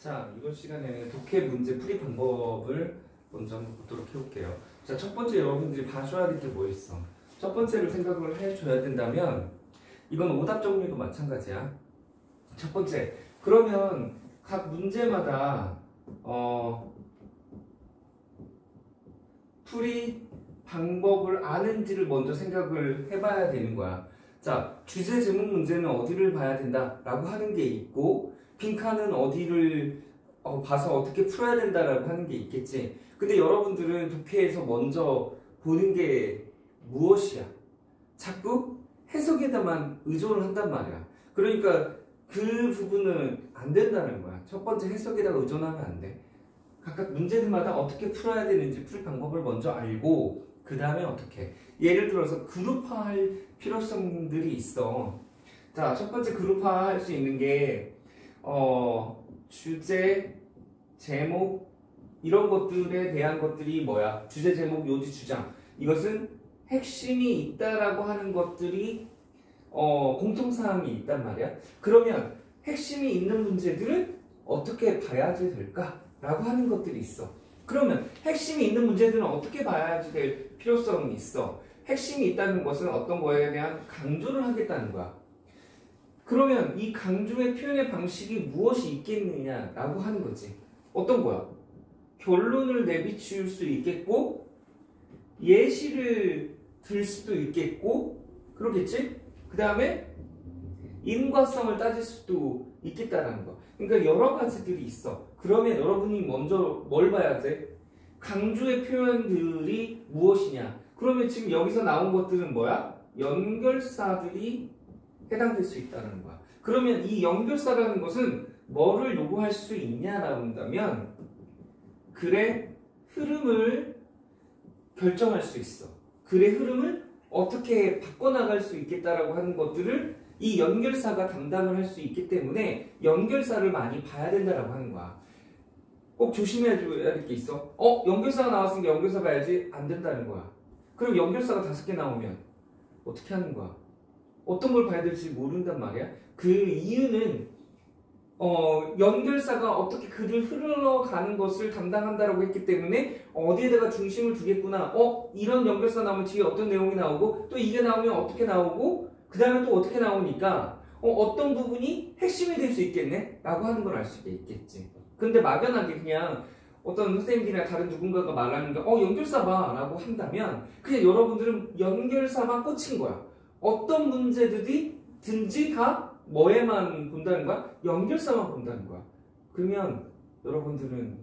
자, 이번 시간에는 독해 문제 풀이 방법을 먼저 한번 보도록 해볼게요. 자, 첫 번째 여러분들이 봐줘야 될 게 뭐 있어? 첫 번째로 생각을 해줘야 된다면 이건 오답 종류도 마찬가지야. 첫 번째, 그러면 각 문제마다 풀이 방법을 아는지를 먼저 생각을 해봐야 되는 거야. 자, 주제 제목 문제는 어디를 봐야 된다라고 하는 게 있고, 빈칸은 어디를 봐서 어떻게 풀어야 된다라고 하는 게 있겠지. 근데 여러분들은 독해에서 먼저 보는 게 무엇이야? 자꾸 해석에다만 의존을 한단 말이야. 그러니까 그 부분은 안 된다는 거야. 첫 번째 해석에다가 의존하면 안 돼. 각각 문제들마다 어떻게 풀어야 되는지 풀 방법을 먼저 알고 그 다음에 어떻게. 예를 들어서 그룹화할 필요성들이 있어. 자, 첫 번째 그룹화할 수 있는 게 주제, 제목 이런 것들에 대한 것들이 뭐야? 주제, 제목, 요지, 주장. 이것은 핵심이 있다라고 하는 것들이 공통사항이 있단 말이야. 그러면 핵심이 있는 문제들은 어떻게 봐야지 될까라고 하는 것들이 있어. 그러면 핵심이 있는 문제들은 어떻게 봐야지 될 필요성이 있어. 핵심이 있다는 것은 어떤 거에 대한 강조를 하겠다는 거야. 그러면 이 강조의 표현의 방식이 무엇이 있겠느냐라고 하는 거지. 어떤 거야? 결론을 내비칠 수 있겠고, 예시를 들 수도 있겠고, 그러겠지? 그 다음에 인과성을 따질 수도 있겠다라는 거. 그러니까 여러 가지들이 있어. 그러면 여러분이 먼저 뭘 봐야 돼? 강조의 표현들이 무엇이냐? 그러면 지금 여기서 나온 것들은 뭐야? 연결사들이 해당될 수 있다는 거야. 그러면 이 연결사라는 것은 뭐를 요구할 수 있냐라고 한다면 글의 흐름을 결정할 수 있어. 글의 흐름을 어떻게 바꿔나갈 수 있겠다라고 하는 것들을 이 연결사가 담당을 할 수 있기 때문에 연결사를 많이 봐야 된다라고 하는 거야. 꼭 조심해야 될 게 있어. 연결사가 나왔으니까 연결사 봐야지. 안 된다는 거야. 그럼 연결사가 5개 나오면 어떻게 하는 거야? 어떤 걸 봐야 될지 모른단 말이야. 그 이유는 연결사가 어떻게 글을 흘러가는 것을 담당한다라고 했기 때문에 어디에다가 중심을 두겠구나. 이런 연결사 나오면 뒤에 어떤 내용이 나오고 또 이게 나오면 어떻게 나오고 그 다음에 또 어떻게 나오니까 어떤 부분이 핵심이 될 수 있겠네? 라고 하는 걸 알 수가 있겠지. 근데 막연하게 그냥 어떤 선생님들이나 다른 누군가가 말하는 게 연결사 봐 라고 한다면 그냥 여러분들은 연결사만 꽂힌 거야. 어떤 문제든지 다 뭐에만 본다는 거야? 연결사만 본다는 거야. 그러면 여러분들은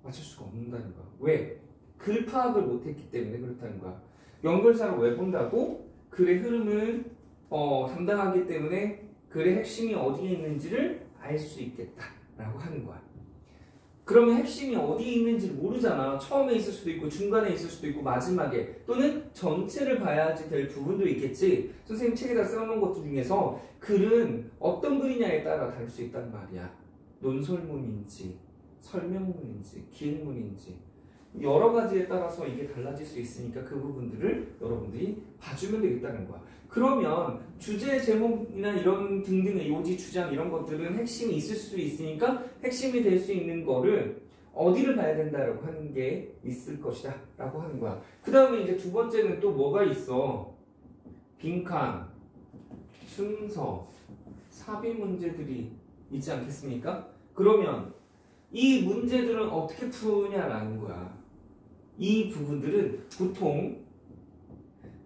맞출 수가 없는다는 거야. 왜? 글 파악을 못했기 때문에 그렇다는 거야. 연결사를 왜 본다고? 글의 흐름을 담당하기 때문에 글의 핵심이 어디에 있는지를 알 수 있겠다라고 하는 거야. 그러면 핵심이 어디에 있는지 모르잖아. 처음에 있을 수도 있고 중간에 있을 수도 있고 마지막에 또는 전체를 봐야지 될 부분도 있겠지. 선생님 책에다 써놓은 것들 중에서 글은 어떤 글이냐에 따라 다를 수 있단 말이야. 논설문인지 설명문인지 기행문인지 여러 가지에 따라서 이게 달라질 수 있으니까 그 부분들을 여러분들이 봐주면 되겠다는 거야. 그러면 주제, 제목이나 이런 등등의 요지, 주장 이런 것들은 핵심이 있을 수 있으니까 핵심이 될 수 있는 거를 어디를 봐야 된다라고 하는 게 있을 것이다 라고 하는 거야. 그 다음에 이제 두 번째는 또 뭐가 있어? 빈칸, 순서, 삽입 문제들이 있지 않겠습니까? 그러면 이 문제들은 어떻게 푸냐라는 거야. 이 부분들은 보통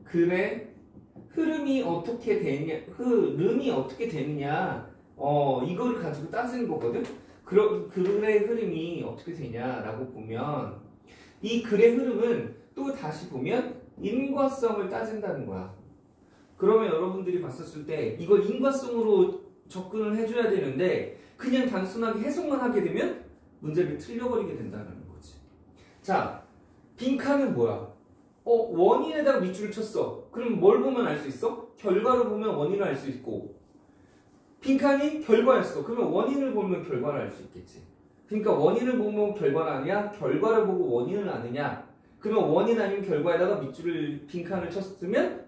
글의 흐름이 어떻게 되느냐, 이거를 가지고 따지는 거거든. 글의 흐름이 어떻게 되냐라고 보면 이 글의 흐름은 또 다시 보면 인과성을 따진다는 거야. 그러면 여러분들이 봤었을 때 이걸 인과성으로 접근을 해줘야 되는데 그냥 단순하게 해석만 하게 되면 문제를 틀려버리게 된다는 거지. 자, 빈칸은 뭐야? 원인에다가 밑줄을 쳤어. 그럼 뭘 보면 알 수 있어? 결과를 보면 원인을 알 수 있고 빈칸이 결과였어. 그러면 원인을 보면 결과를 알 수 있겠지. 그러니까 원인을 보면 결과를 아느냐? 결과를 보고 원인을 아느냐? 그러면 원인 아니면 결과에다가 밑줄을 빈칸을 쳤으면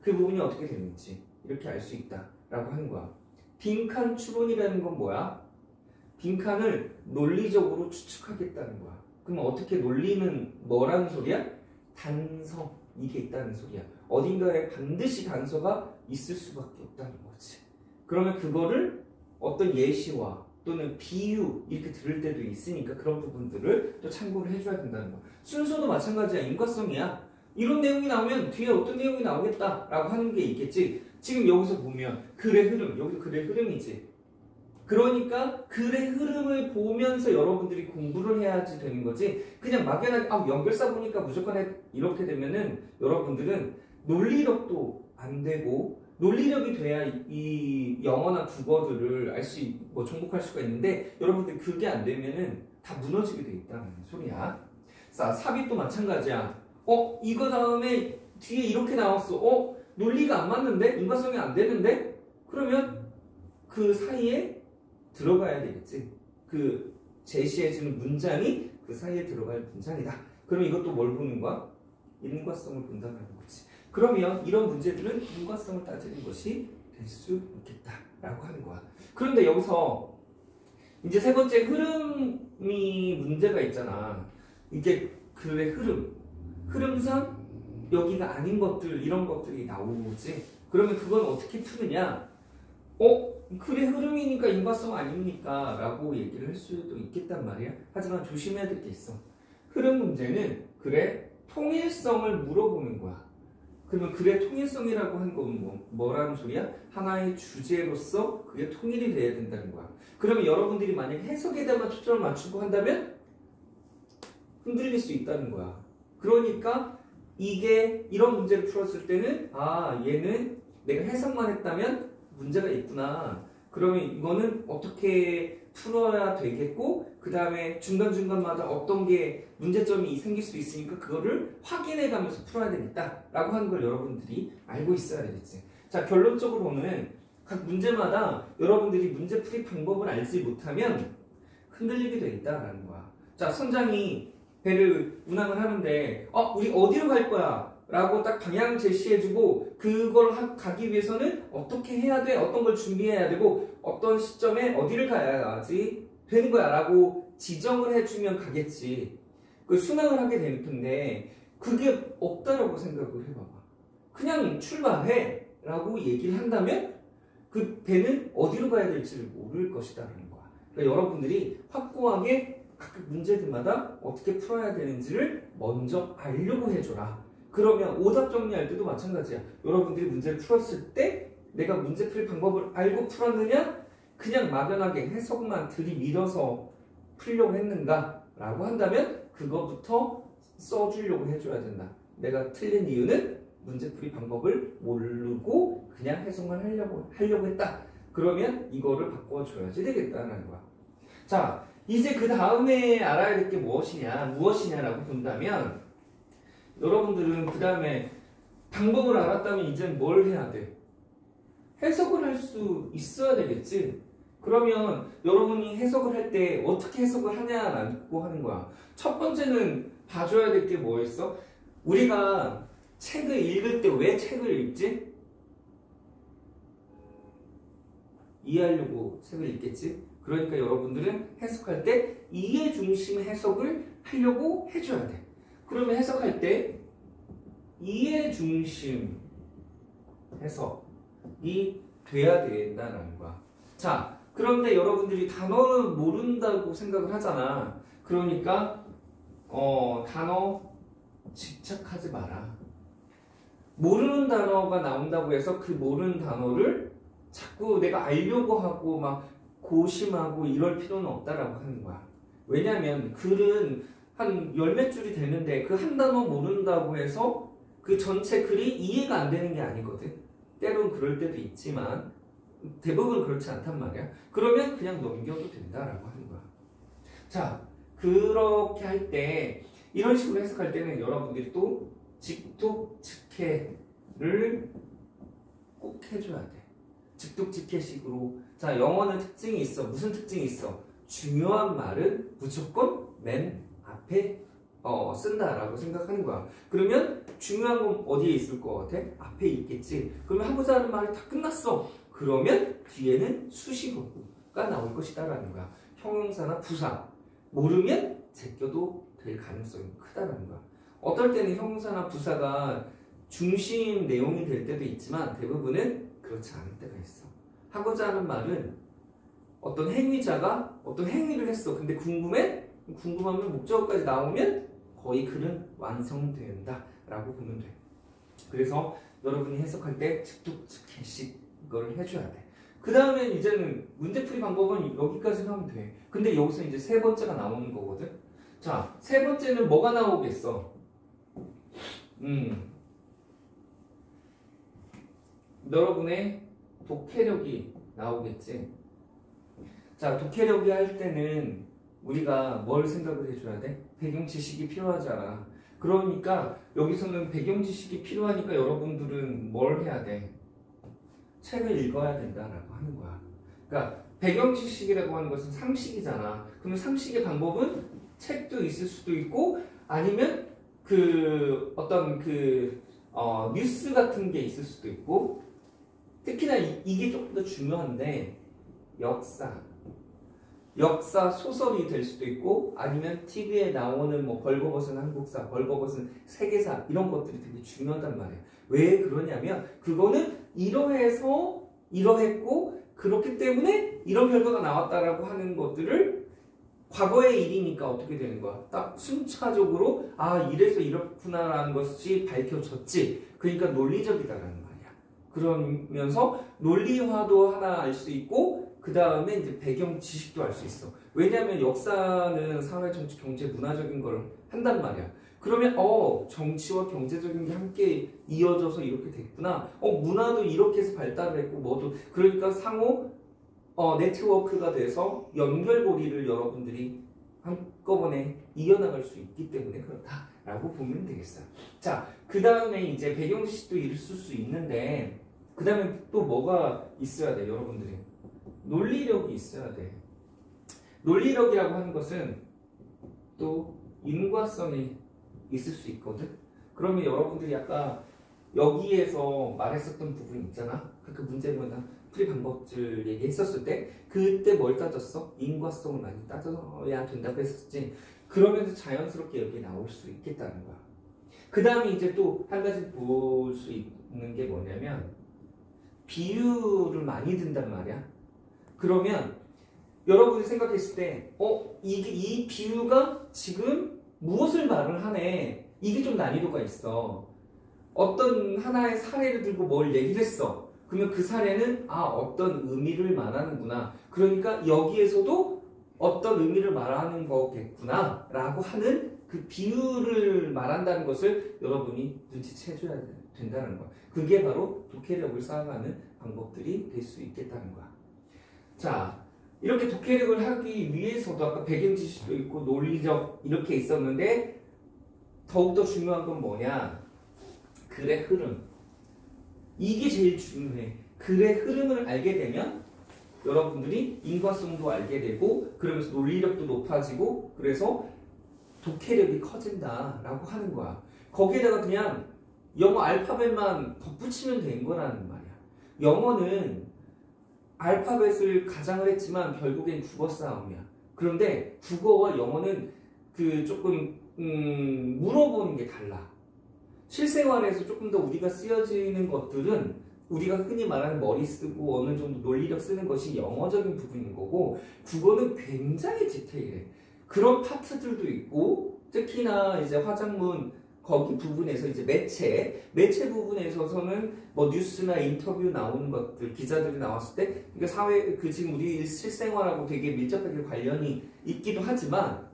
그 부분이 어떻게 되는지 이렇게 알 수 있다라고 하는 거야. 빈칸 추론이라는 건 뭐야? 빈칸을 논리적으로 추측하겠다는 거야. 그럼 어떻게 논리는 뭐라는 소리야? 단서, 이게 있다는 소리야. 어딘가에 반드시 단서가 있을 수밖에 없다는 거지. 그러면 그거를 어떤 예시와 또는 비유 이렇게 들을 때도 있으니까 그런 부분들을 또 참고를 해줘야 된다는 거야. 순서도 마찬가지야. 인과성이야. 이런 내용이 나오면 뒤에 어떤 내용이 나오겠다라고 하는 게 있겠지. 지금 여기서 보면 글의 흐름, 여기도 글의 흐름이지. 그러니까 글의 흐름을 보면서 여러분들이 공부를 해야지 되는 거지. 그냥 막연하게 연결사 보니까 무조건 이렇게 되면은 여러분들은 논리력도 안 되고, 논리력이 돼야 이 영어나 국어들을 알 수 있고 정복할 수가 있는데 여러분들 그게 안 되면은 다 무너지게 돼 있다는 소리야. 자, 삽입도 마찬가지야. 이거 다음에 뒤에 이렇게 나왔어. 논리가 안 맞는데? 인과성이 안 되는데? 그러면 그 사이에 들어가야 되겠지. 그 제시해주는 문장이 그 사이에 들어갈 문장이다. 그럼 이것도 뭘 보는 거야? 인과성을 본다는 거지. 그러면 이런 문제들은 인과성을 따지는 것이 될 수 있겠다라고 하는 거야. 그런데 여기서 이제 세 번째 흐름이 문제가 있잖아. 이게 글의 흐름상 여기가 아닌 것들, 이런 것들이 나오지. 그러면 그건 어떻게 푸느냐? 글의 흐름이니까 인과성 아닙니까? 라고 얘기를 할 수도 있겠단 말이야. 하지만 조심해야 될 게 있어. 흐름 문제는 글의 통일성을 물어보는 거야. 그러면 글의 통일성이라고 하는 건 뭐라는 소리야? 하나의 주제로서 그게 통일이 돼야 된다는 거야. 그러면 여러분들이 만약에 해석에다가 초점을 맞추고 한다면 흔들릴 수 있다는 거야. 그러니까 이게 이런 문제를 풀었을 때는 얘는 내가 해석만 했다면 문제가 있구나. 그러면 이거는 어떻게 풀어야 되겠고, 그 다음에 중간중간마다 어떤 게 문제점이 생길 수 있으니까 그거를 확인해 가면서 풀어야 되겠다 라고 하는 걸 여러분들이 알고 있어야 되겠지. 자, 결론적으로는 각 문제마다 여러분들이 문제풀이 방법을 알지 못하면 흔들리게 돼 있다라는 거야. 자, 선장이 배를 운항을 하는데 우리 어디로 갈 거야? 라고 딱 방향 제시해주고 그걸 가기 위해서는 어떻게 해야 돼? 어떤 걸 준비해야 되고 어떤 시점에 어디를 가야지 되는 거야 라고 지정을 해주면 가겠지. 그 순항을 하게 될 텐데 그게 없다라고 생각을 해봐봐. 그냥 출발해 라고 얘기를 한다면 그 배는 어디로 가야 될지를 모를 것이다라는 거야. 그러니까 여러분들이 확고하게 각 문제들마다 어떻게 풀어야 되는지를 먼저 알려고 해줘라. 그러면 오답 정리할 때도 마찬가지야. 여러분들이 문제를 풀었을 때 내가 문제 풀 방법을 알고 풀었느냐? 그냥 막연하게 해석만 들이밀어서 풀려고 했는가? 라고 한다면 그거부터 써주려고 해줘야 된다. 내가 틀린 이유는 문제풀이 방법을 모르고 그냥 해석만 하려고 했다. 그러면 이거를 바꿔줘야지 되겠다는 거야. 자, 이제 그 다음에 알아야 될 게 무엇이냐라고 본다면 여러분들은 그 다음에 방법을 알았다면 이제 뭘 해야 돼? 해석을 할 수 있어야 되겠지? 그러면 여러분이 해석을 할 때 어떻게 해석을 하냐라고 하는 거야. 첫 번째는 봐줘야 될 게 뭐였어? 우리가 책을 읽을 때 왜 책을 읽지? 이해하려고 책을 읽겠지? 그러니까 여러분들은 해석할 때 이해 중심 해석을 하려고 해줘야 돼. 그러면 해석할 때 이해 중심 해석이 돼야 된다는 거야. 자, 그런데 여러분들이 단어를 모른다고 생각을 하잖아. 그러니까 단어 집착하지 마라. 모르는 단어가 나온다고 해서 그 모르는 단어를 자꾸 내가 알려고 하고 막 고심하고 이럴 필요는 없다라고 하는 거야. 왜냐면 글은 한 열 몇 줄이 되는데 그 한 단어 모른다고 해서 그 전체 글이 이해가 안 되는 게 아니거든. 때로는 그럴 때도 있지만 대부분 그렇지 않단 말이야. 그러면 그냥 넘겨도 된다라고 하는 거야. 자, 그렇게 할 때 이런 식으로 해석할 때는 여러분들이 또 직독직해를 꼭 해줘야 돼. 직독직해식으로. 자, 영어는 특징이 있어. 무슨 특징이 있어? 중요한 말은 무조건 맨 앞에 쓴다라고 생각하는 거야. 그러면 중요한 건 어디에 있을 것 같아? 앞에 있겠지. 그러면 하고자 하는 말이 다 끝났어. 그러면 뒤에는 수식어가 나올 것이다라는 거야. 형용사나 부사 모르면 제껴도 될 가능성이 크다는 거야. 어떨 때는 형용사나 부사가 중심 내용이 될 때도 있지만 대부분은 그렇지 않을 때가 있어. 하고자 하는 말은 어떤 행위자가 어떤 행위를 했어. 근데 궁금하면 목적어까지 나오면 거의 글은 완성된다 라고 보면 돼. 그래서 여러분이 해석할 때 즉독즉해식 이거를 해줘야 돼. 그 다음에 이제는 문제풀이 방법은 여기까지 하면 돼. 근데 여기서 이제 세 번째가 나오는 거거든. 자, 세 번째는 뭐가 나오겠어? 여러분의 독해력이 나오겠지. 자, 독해력이 할 때는 우리가 뭘 생각을 해줘야 돼? 배경 지식이 필요하잖아. 그러니까 여기서는 배경 지식이 필요하니까 여러분들은 뭘 해야 돼? 책을 읽어야 된다라고 하는 거야. 그러니까 배경 지식이라고 하는 것은 상식이잖아. 그러면 상식의 방법은 책도 있을 수도 있고 아니면 어떤 뉴스 같은 게 있을 수도 있고 특히나 이게 조금 더 중요한데 역사 소설이 될 수도 있고 아니면 TV에 나오는 뭐 벌거벗은 한국사, 벌거벗은 세계사 이런 것들이 되게 중요하단 말이에요. 왜 그러냐면 그거는 이러해서 이러했고 그렇기 때문에 이런 결과가 나왔다라고 하는 것들을 과거의 일이니까 어떻게 되는 거야? 딱 순차적으로 이래서 이렇구나라는 것이 밝혀졌지. 그러니까 논리적이다라는 말이야. 그러면서 논리화도 하나 알 수 있고 그 다음에 이제 배경 지식도 알 수 있어. 왜냐하면 역사는 사회, 정치, 경제, 문화적인 걸 한단 말이야. 그러면 정치와 경제적인 게 함께 이어져서 이렇게 됐구나. 문화도 이렇게 해서 발달을 했고 뭐도 그러니까 상호 네트워크가 돼서 연결고리를 여러분들이 한꺼번에 이어나갈 수 있기 때문에 그렇다라고 보면 되겠어요. 자, 그 다음에 이제 배경 지식도 있을 수 있는데 그 다음에 또 뭐가 있어야 돼, 여러분들이? 논리력이 있어야 돼. 논리력이라고 하는 것은 또 인과성이 있을 수 있거든. 그러면 여러분들이 아까 여기에서 말했었던 부분 있잖아. 그 문제문이나 풀이 방법들 얘기했었을 때 그때 뭘 따졌어? 인과성을 많이 따져야 된다고 했었지. 그러면서 자연스럽게 여기 나올 수 있겠다는 거야. 그 다음에 이제 또 한 가지 볼 수 있는 게 뭐냐면 비유를 많이 든단 말이야. 그러면 여러분이 생각했을 때 이 비유가 지금 무엇을 말을 하네. 이게 좀 난이도가 있어. 어떤 하나의 사례를 들고 뭘 얘기를 했어. 그러면 그 사례는 어떤 의미를 말하는구나. 그러니까 여기에서도 어떤 의미를 말하는 거겠구나 라고 하는 그 비유를 말한다는 것을 여러분이 눈치채줘야 된다는 거야. 그게 바로 독해력을 쌓아가는 방법들이 될 수 있겠다는 거야. 자, 이렇게 독해력을 하기 위해서도 아까 배경 지식도 있고 논리적 이렇게 있었는데 더욱더 중요한 건 뭐냐? 글의 흐름. 이게 제일 중요해. 글의 흐름을 알게 되면 여러분들이 인과성도 알게 되고 그러면서 논리력도 높아지고 그래서 독해력이 커진다라고 하는 거야. 거기에다가 그냥 영어 알파벳만 덧붙이면 된 거라는 말이야. 영어는 알파벳을 가장을 했지만 결국엔 국어 싸움이야. 그런데 국어와 영어는 조금 물어보는 게 달라. 실생활에서 조금 더 우리가 쓰여지는 것들은 우리가 흔히 말하는 머리 쓰고 어느 정도 논리력 쓰는 것이 영어적인 부분인 거고 국어는 굉장히 디테일해. 그런 파트들도 있고 특히나 이제 화작문 거기 부분에서 이제 매체 부분에 있어서는 뭐 뉴스나 인터뷰 나오는 것들, 기자들이 나왔을 때 이게 사회 지금 우리 실생활하고 되게 밀접하게 관련이 있기도 하지만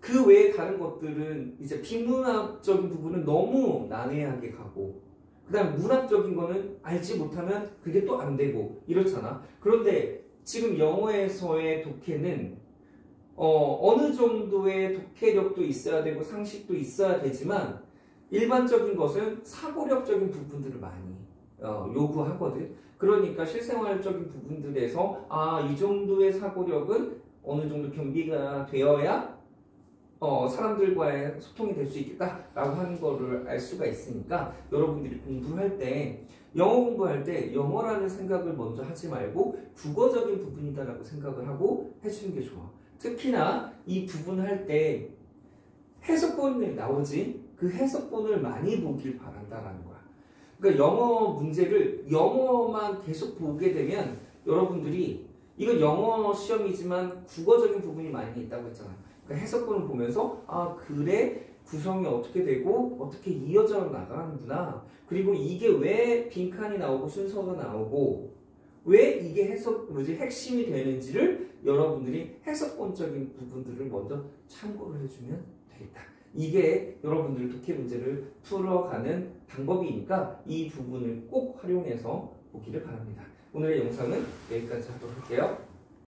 그 외에 다른 것들은 이제 비문학적인 부분은 너무 난해하게 가고 그 다음 문학적인 거는 알지 못하면 그게 또 안 되고 이렇잖아. 그런데 지금 영어에서의 독해는 어느 정도의 독해력도 있어야 되고 상식도 있어야 되지만 일반적인 것은 사고력적인 부분들을 많이 요구하거든. 그러니까 실생활적인 부분들에서 이 정도의 사고력은 어느 정도 겸비가 되어야 사람들과의 소통이 될 수 있겠다라고 하는 거를 알 수가 있으니까 여러분들이 공부를 할 때 영어 공부할 때 영어라는 생각을 먼저 하지 말고 국어적인 부분이다라고 생각을 하고 해주는 게 좋아. 특히나 이 부분 할 때 해석본이 나오지 그 해석본을 많이 보길 바란다라는 거야. 그러니까 영어 문제를 영어만 계속 보게 되면 여러분들이 이건 영어 시험이지만 국어적인 부분이 많이 있다고 했잖아. 그러니까 해석본을 보면서 아 그래 구성이 어떻게 되고 어떻게 이어져 나가는구나. 그리고 이게 왜 빈칸이 나오고 순서가 나오고 왜 이게 핵심이 되는지를 여러분들이 해석본적인 부분들을 먼저 참고를 해주면 되겠다. 이게 여러분들 독해 문제를 풀어가는 방법이니까 이 부분을 꼭 활용해서 보기를 바랍니다. 오늘의 영상은 여기까지 하도록 할게요.